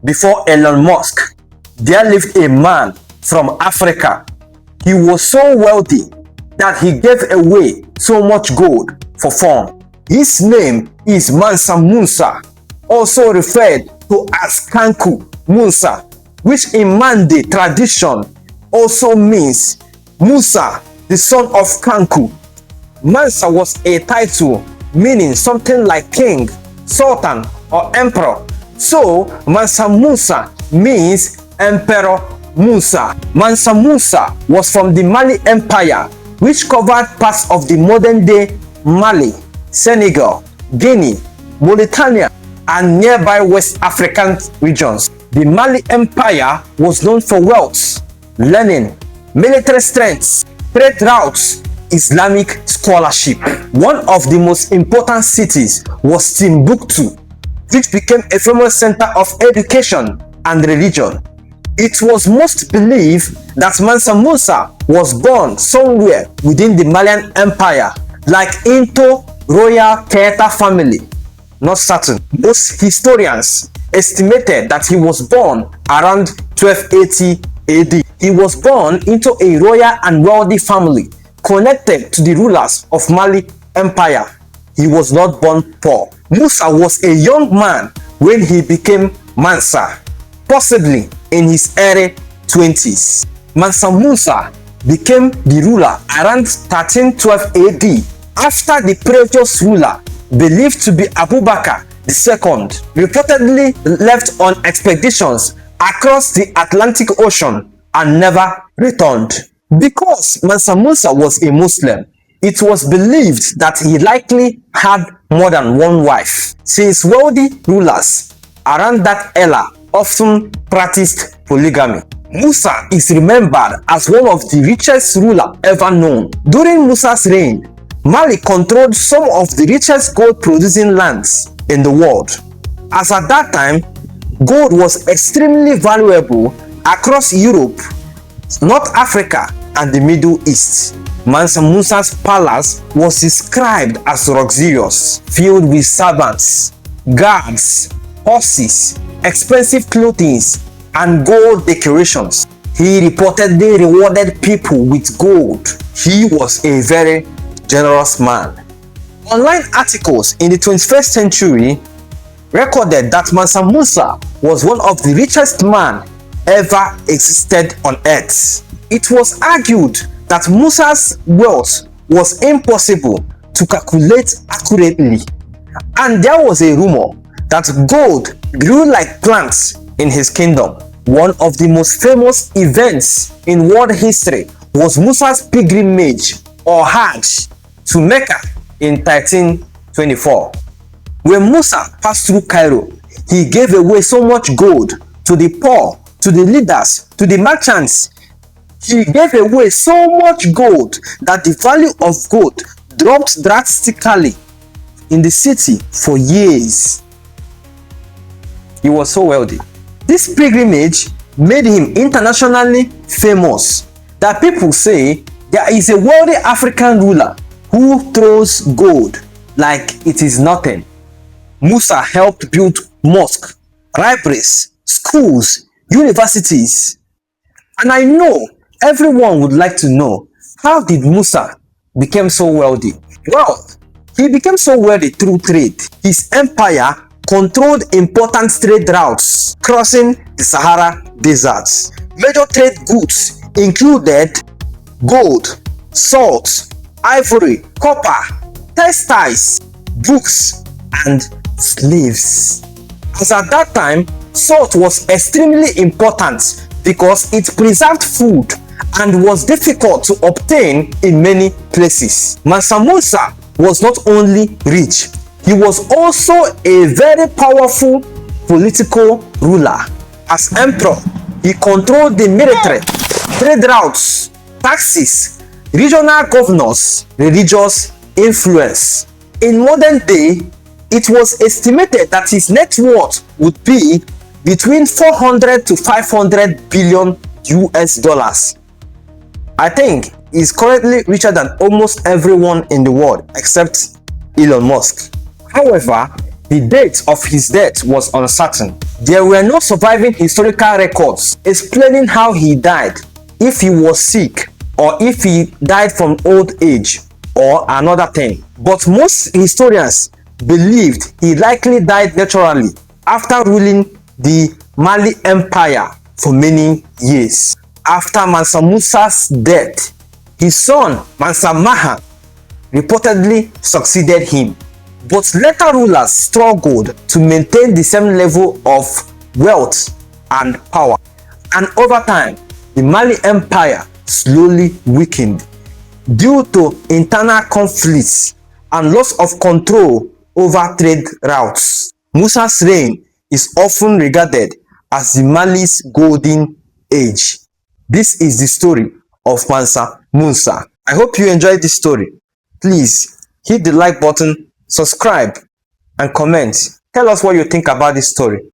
before Elon Musk, there lived a man from Africa. He was so wealthy that he gave away so much gold for fun. His name is Mansa Musa, also referred to as Kanku Musa, which in Mande tradition also means Musa, the son of Kanku. Mansa was a title meaning something like king, sultan, or emperor. So Mansa Musa means Emperor Musa. Mansa Musa was from the Mali Empire, which covered parts of the modern-day Mali, Senegal, Guinea, Mauritania, and nearby West African regions. The Mali Empire was known for wealth, learning, military strength, trade routes, Islamic scholarship. One of the most important cities was Timbuktu, which became a famous center of education and religion. It was most believed that Mansa Musa was born somewhere within the Malian Empire, like into royal Keita family. Not certain. Most historians estimated that he was born around 1280 AD. He was born into a royal and wealthy family connected to the rulers of Mali Empire. He was not born poor. Musa was a young man when he became Mansa, possibly in his early 20s. Mansa Musa became the ruler around 1312 AD after the previous ruler, believed to be Abubakar II, reportedly left on expeditions across the Atlantic Ocean and never returned. Because Mansa Musa was a Muslim, it was believed that he likely had more than one wife, since wealthy rulers around that era often practiced polygamy. Musa is remembered as one of the richest rulers ever known. During Musa's reign, Mali controlled some of the richest gold-producing lands in the world, as at that time, gold was extremely valuable across Europe, North Africa, and the Middle East. Mansa Musa's palace was described as luxurious, filled with servants, guards, horses, expensive clothing, and gold decorations. He reportedly rewarded people with gold. He was a very generous man. Online articles in the 21st century recorded that Mansa Musa was one of the richest men ever existed on earth. It was argued that Musa's wealth was impossible to calculate accurately, and there was a rumor that gold grew like plants in his kingdom. One of the most famous events in world history was Musa's pilgrimage or Hajj to Mecca in 1324. When Musa passed through Cairo, he gave away so much gold to the poor, to the leaders, to the merchants. He gave away so much gold that the value of gold dropped drastically in the city for years. He was so wealthy. This pilgrimage made him internationally famous, that people say there is a wealthy African ruler who throws gold like it is nothing. Musa helped build mosques, libraries, schools, universities. And I know everyone would like to know, how did Musa become so wealthy? Well, he became so wealthy through trade. His empire controlled important trade routes crossing the Sahara deserts. Major trade goods included gold, salt, ivory, copper, textiles, books, and slaves. As at that time, salt was extremely important because it preserved food and was difficult to obtain in many places. Mansa Musa was not only rich, he was also a very powerful political ruler. As emperor, he controlled the military, trade routes, taxes, regional governors, religious influence. In modern day, it was estimated that his net worth would be between 400 to 500 billion US dollars. I think he's currently richer than almost everyone in the world except Elon Musk. However, The date of his death was uncertain. There were no surviving historical records explaining how he died, if he was sick, or if he died from old age, or another thing. But most historians believed he likely died naturally after ruling the Mali Empire for many years. After Mansa Musa's death, his son Mansa Maha reportedly succeeded him, but later rulers struggled to maintain the same level of wealth and power, and over time the Mali Empire slowly weakened due to internal conflicts and loss of control over trade routes. Musa's reign is often regarded as the Mali's golden age. This is the story of Mansa Musa. I hope you enjoyed this story. Please hit the like button, subscribe, and comment. Tell us what you think about this story.